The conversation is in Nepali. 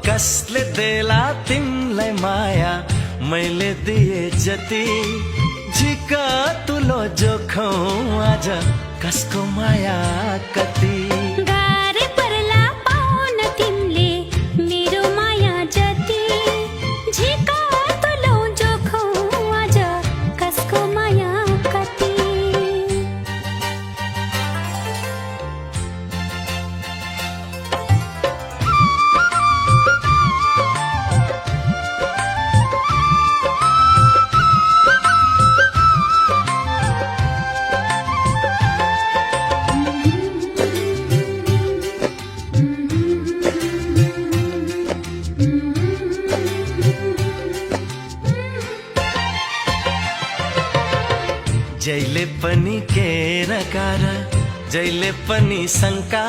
कसले देला तिमलाई माया मैले दिए जति झिका तुलो जोखौ आज कसको माया कति गाह्रै पर्ला पाउन तिमीले मेरो माया जति झिका तुलो जोखौ आज कसको माया कति जैले पनि केर कार जैले पनि शंका